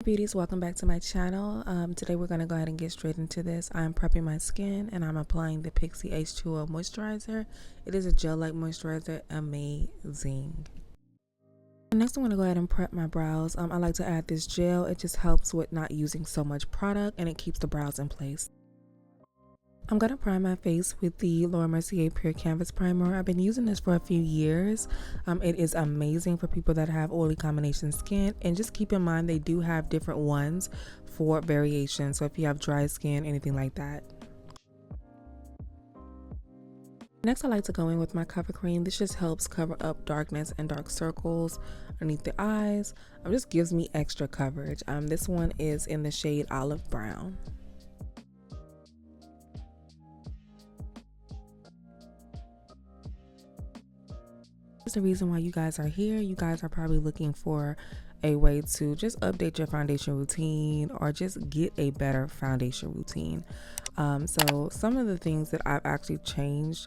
Beauties, welcome back to my channel. Today we're going to go ahead and get straight into this. I'm prepping my skin and I'm applying the Pixi H2O moisturizer. It is a gel-like moisturizer, amazing. Next I'm going to go ahead and prep my brows. I like to add this gel. It just helps with not using so much product and it keeps the brows in place. I'm going to prime my face with the Laura Mercier Pure Canvas Primer. I've been using this for a few years. It is amazing for people that have oily combination skin, and just keep in mind they do have different ones for variation. So if you have dry skin, anything like that. Next, I like to go in with my cover cream. This just helps cover up darkness and dark circles underneath the eyes. It just gives me extra coverage. This one is in the shade Olive Brown. The reason why you guys are here, you guys are probably looking for a way to just update your foundation routine or just get a better foundation routine. So some of the things that I've actually changed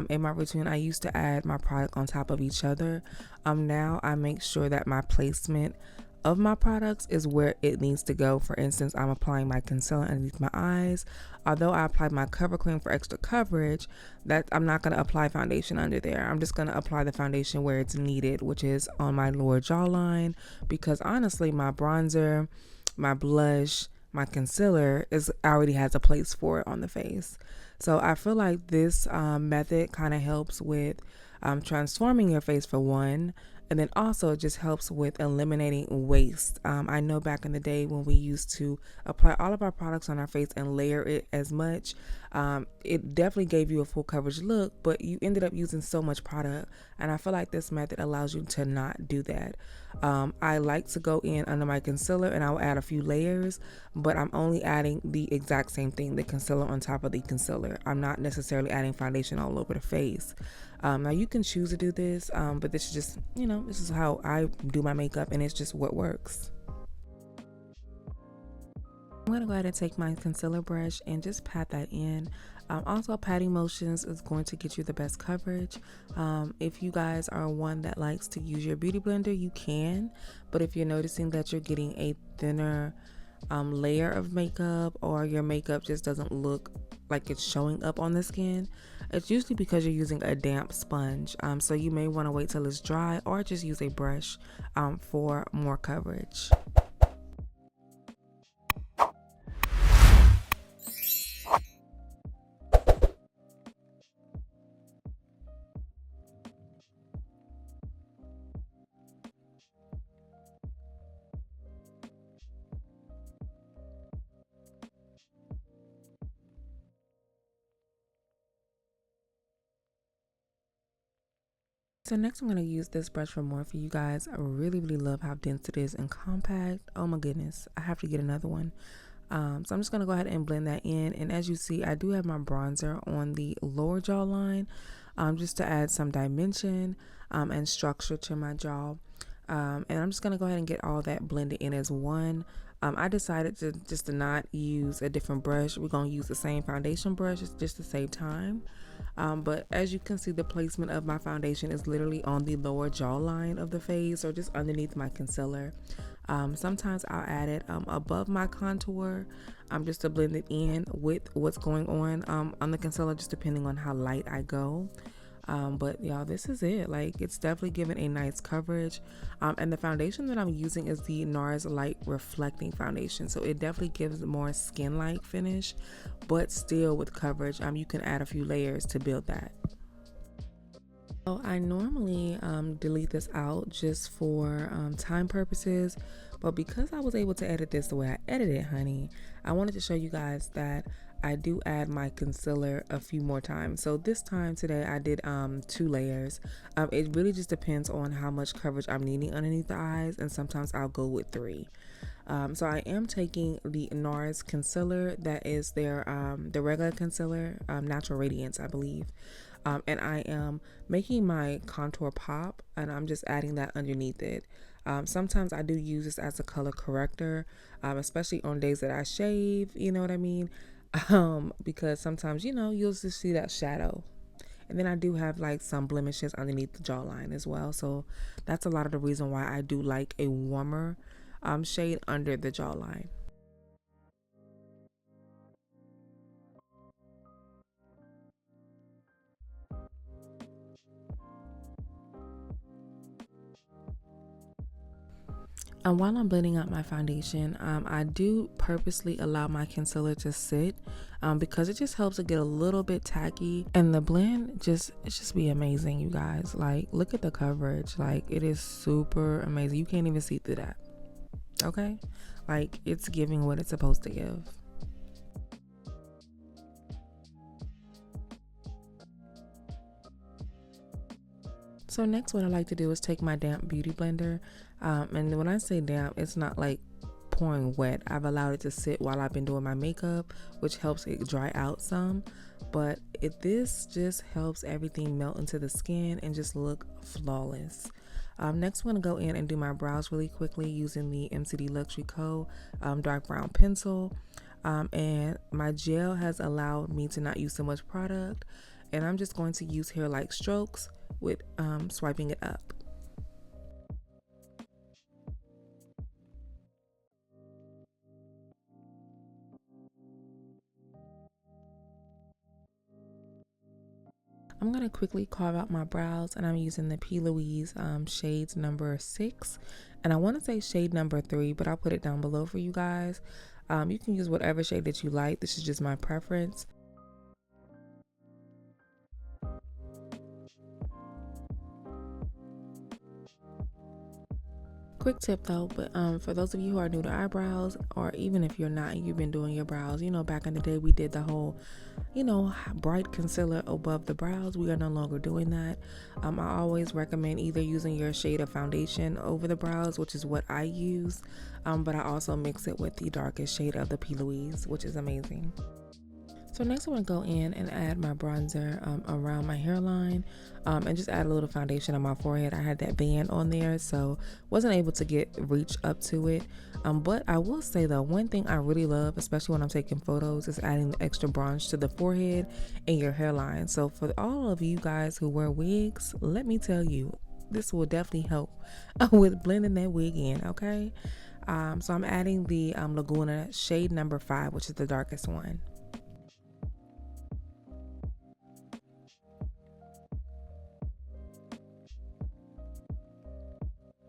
in my routine, I used to add my product on top of each other. Now I make sure that my placement of my products is where it needs to go. For instance, I'm applying my concealer underneath my eyes. Although I applied my cover cream for extra coverage, that I'm not going to apply foundation under there. I'm just going to apply the foundation where it's needed, which is on my lower jawline, because honestly my bronzer, my blush, my concealer already has a place for it on the face. So I feel like this method kind of helps with transforming your face, for one, and then also it just helps with eliminating waste. I know back in the day when we used to apply all of our products on our face and layer it as much, it definitely gave you a full coverage look, but you ended up using so much product, and I feel like this method allows you to not do that. I like to go in under my concealer and I'll add a few layers, but I'm only adding the exact same thing, the concealer on top of the concealer. I'm not necessarily adding foundation all over the face. Now you can choose to do this, but this is just, this is how I do my makeup, and it's just what works. I'm going to go ahead and take my concealer brush and just pat that in. Also, patting motions is going to get you the best coverage. If you guys are one that likes to use your beauty blender, you can, but if you're noticing that you're getting a thinner layer of makeup, or your makeup just doesn't look like it's showing up on the skin, it's usually because you're using a damp sponge. So you may want to wait till it's dry, or just use a brush for more coverage. So next I'm going to use this brush for more for you guys. I really love how dense it is and compact. Oh my goodness, I have to get another one. So I'm just going to go ahead and blend that in, and as you see, I do have my bronzer on the lower jawline, just to add some dimension and structure to my jaw. And I'm just going to go ahead and get all that blended in as one. I decided to not use a different brush. We're going to use the same foundation brush just to save time. But as you can see, the placement of my foundation is literally on the lower jawline of the face, or just underneath my concealer. Sometimes I'll add it above my contour, just to blend it in with what's going on the concealer, just depending on how light I go. But y'all, this is it. Like, it's definitely giving a nice coverage. And the foundation that I'm using is the NARS Light Reflecting Foundation, so it definitely gives more skin-like finish, but still with coverage. You can add a few layers to build that. So I normally delete this out just for time purposes, but because I was able to edit this the way I edited, honey, I wanted to show you guys that I do add my concealer a few more times. So this time today I did 2 layers. It really just depends on how much coverage I'm needing underneath the eyes, and sometimes I'll go with 3. So I am taking the NARS concealer, that is their the regular concealer, Natural Radiance, I believe. And I am making my contour pop, and I'm just adding that underneath it. Sometimes I do use this as a color corrector, especially on days that I shave, you know what I mean? Because sometimes, you'll just see that shadow. And then I do have like some blemishes underneath the jawline as well. So that's a lot of the reason why I do like a warmer shade under the jawline. And while I'm blending out my foundation, I do purposely allow my concealer to sit because it just helps it get a little bit tacky, and the blend just be amazing, you guys. Like, look at the coverage. Like, it is super amazing. You can't even see through that. Okay, like, it's giving what it's supposed to give. So next, what I like to do is take my damp beauty blender, and when I say damp, it's not like pouring wet. I've allowed it to sit while I've been doing my makeup, which helps it dry out some, but this just helps everything melt into the skin and just look flawless. Next, I'm going to go in and do my brows really quickly using the McdLuxuryco dark brown pencil, and my gel has allowed me to not use so much product, and I'm just going to use hair-like strokes with swiping it up. I'm going to quickly carve out my brows, and I'm using the P. Louise shades number 6, and I want to say shade number 3, but I'll put it down below for you guys. You can use whatever shade that you like. This is just my preference. Quick tip though, but for those of you who are new to eyebrows, or even if you're not and you've been doing your brows, you know, back in the day we did the whole, you know, bright concealer above the brows. We are no longer doing that. I always recommend either using your shade of foundation over the brows, which is what I use, but I also mix it with the darkest shade of the P. Louise, which is amazing. So next I'm going to go in and add my bronzer around my hairline, and just add a little foundation on my forehead. I had that band on there, so wasn't able to reach up to it. But I will say though, one thing I really love, especially when I'm taking photos, is adding the extra bronze to the forehead and your hairline. So for all of you guys who wear wigs, let me tell you, this will definitely help with blending that wig in, okay? So I'm adding the Laguna shade number 5, which is the darkest one.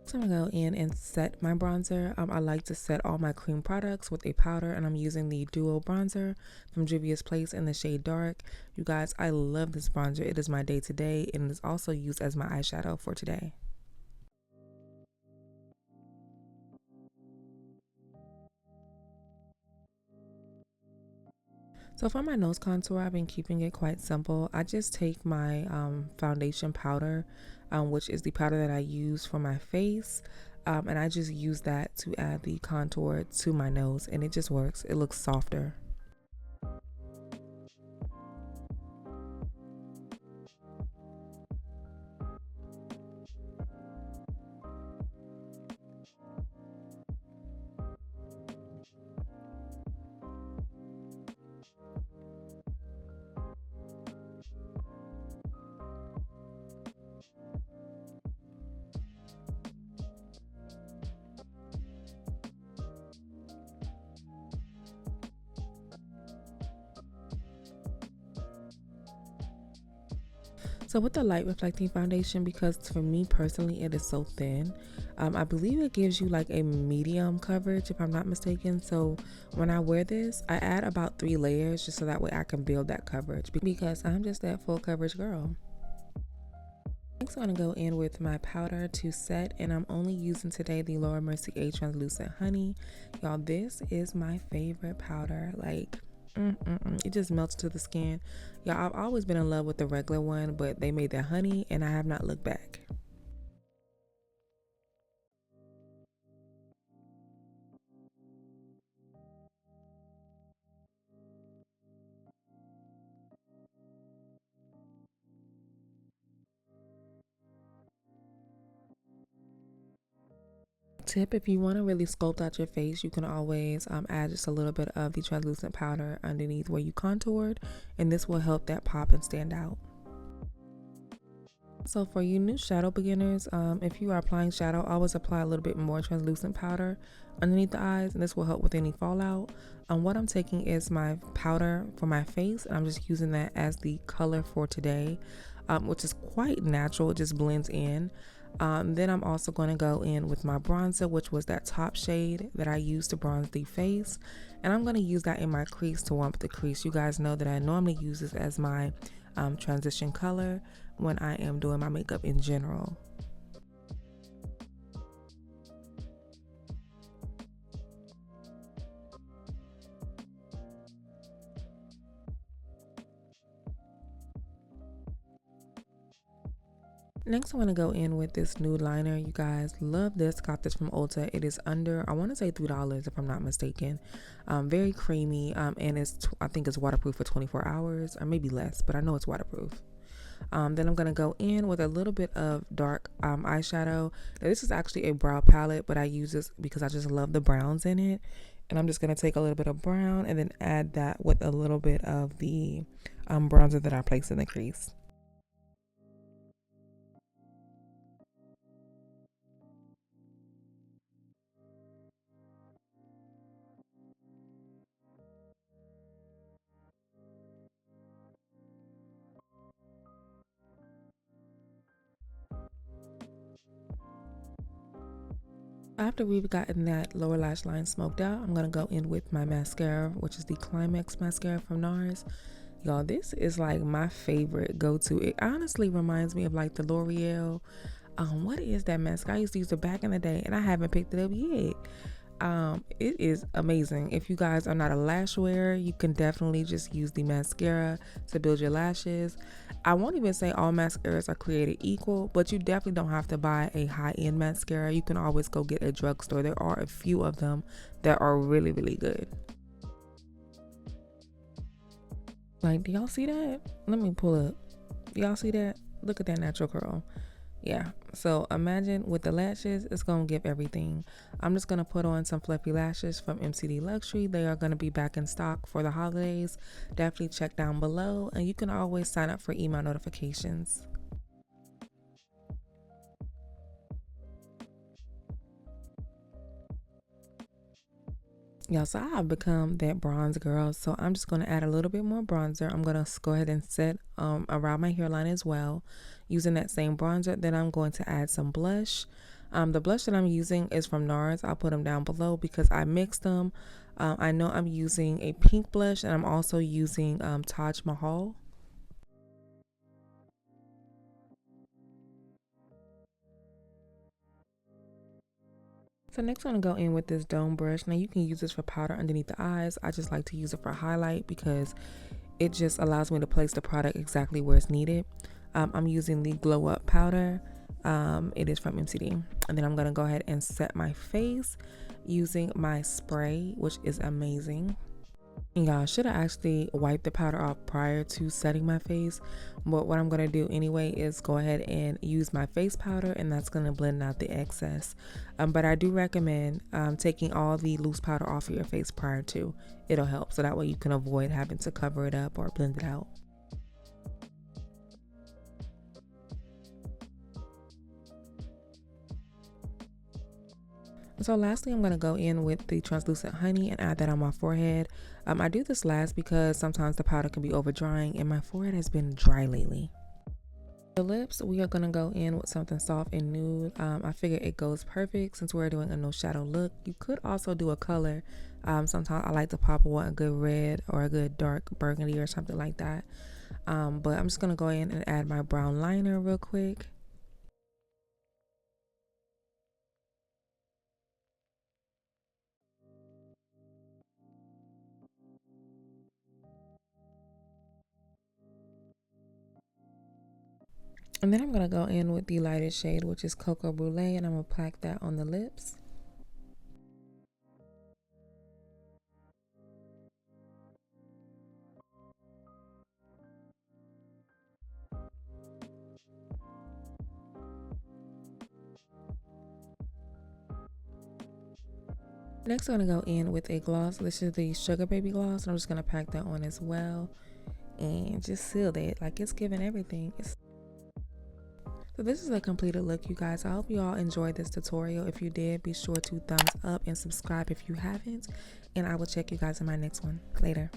So I'm gonna go in and set my bronzer. I like to set all my cream products with a powder, and I'm using the Duo bronzer from Juvia's Place in the shade Dark. You guys, I love this bronzer. It is my day to day, and it's also used as my eyeshadow for today. So for my nose contour, I've been keeping it quite simple. I just take my foundation powder, which is the powder that I use for my face, and I just use that to add the contour to my nose, and it just works. It looks softer. So with the light reflecting foundation, because for me personally it is so thin, I believe it gives you like a medium coverage if I'm not mistaken. So when I wear this, I add about 3 layers just so that way I can build that coverage, because I'm just that full coverage girl. Next, I'm going to go in with my powder to set, and I'm only using today the Laura Mercier Translucent Honey. Y'all, this is my favorite powder. Like, it just melts to the skin. Y'all, I've always been in love with the regular one, but they made that honey, and I have not looked back. Tip: if you want to really sculpt out your face, you can always add just a little bit of the translucent powder underneath where you contoured, and this will help that pop and stand out. So for you new shadow beginners, if you are applying shadow, always apply a little bit more translucent powder underneath the eyes, and this will help with any fallout. What I'm taking is my powder for my face, and I'm just using that as the color for today, which is quite natural. It just blends in. Then I'm also going to go in with my bronzer, which was that top shade that I used to bronze the face, and I'm going to use that in my crease to warm up the crease. You guys know that I normally use this as my transition color when I am doing my makeup in general. Next, I'm going to go in with this nude liner. You guys, love this. Got this from Ulta. It is under, I want to say $3 if I'm not mistaken. Very creamy, and I think it's waterproof for 24 hours or maybe less, but I know it's waterproof. Then I'm going to go in with a little bit of dark eyeshadow. Now, this is actually a brow palette, but I use this because I just love the browns in it. And I'm just going to take a little bit of brown and then add that with a little bit of the bronzer that I placed in the crease. After we've gotten that lower lash line smoked out, I'm going to go in with my mascara, which is the Climax mascara from NARS. Y'all, this is like my favorite go-to. It honestly reminds me of like the L'Oreal. What is that mascara? I used to use it back in the day, and I haven't picked it up yet. It is amazing. If you guys are not a lash wearer, you can definitely just use the mascara to build your lashes. I won't even say all mascaras are created equal, but you definitely don't have to buy a high-end mascara. You can always go get a drugstore. There are a few of them that are really, really good. Like, do y'all see that? Let me pull up. Y'all see that? Look at that natural curl. Yeah, so imagine with the lashes, it's gonna give everything. I'm just gonna put on some fluffy lashes from MCD Luxury. They are gonna be back in stock for the holidays. Definitely check down below, and you can always sign up for email notifications. Y'all, so I have become that bronze girl, so I'm just going to add a little bit more bronzer. I'm going to go ahead and set around my hairline as well using that same bronzer. Then I'm going to add some blush. The blush that I'm using is from NARS. I'll put them down below because I mixed them. I know I'm using a pink blush, and I'm also using Taj Mahal. So next I'm going to go in with this dome brush. Now you can use this for powder underneath the eyes. I just like to use it for highlight because it just allows me to place the product exactly where it's needed. I'm using the Glow Up powder. It is from MCD. And then I'm going to go ahead and set my face using my spray, which is amazing. Y'all, should have actually wiped the powder off prior to setting my face, but what I'm going to do anyway is go ahead and use my face powder, and that's going to blend out the excess. But I do recommend taking all the loose powder off of your face prior to. It'll help, so that way you can avoid having to cover it up or blend it out. So lastly, I'm going to go in with the translucent honey and add that on my forehead. I do this last because sometimes the powder can be over drying, and my forehead has been dry lately. The lips, we are going to go in with something soft and nude. I figure it goes perfect since we're doing a no shadow look. You could also do a color. Sometimes I like to pop a good red or a good dark burgundy or something like that. But I'm just going to go in and add my brown liner real quick. And then I'm going to go in with the lightest shade, which is Cocoa Brulee, and I'm going to pack that on the lips. Next, I'm going to go in with a gloss. This is the Sugar Baby Gloss, and I'm just going to pack that on as well. And just seal it. Like, it's giving everything. So this is a completed look, you guys. I hope you all enjoyed this tutorial. If you did, be sure to thumbs up and subscribe if you haven't, and I will check you guys in my next one. Later.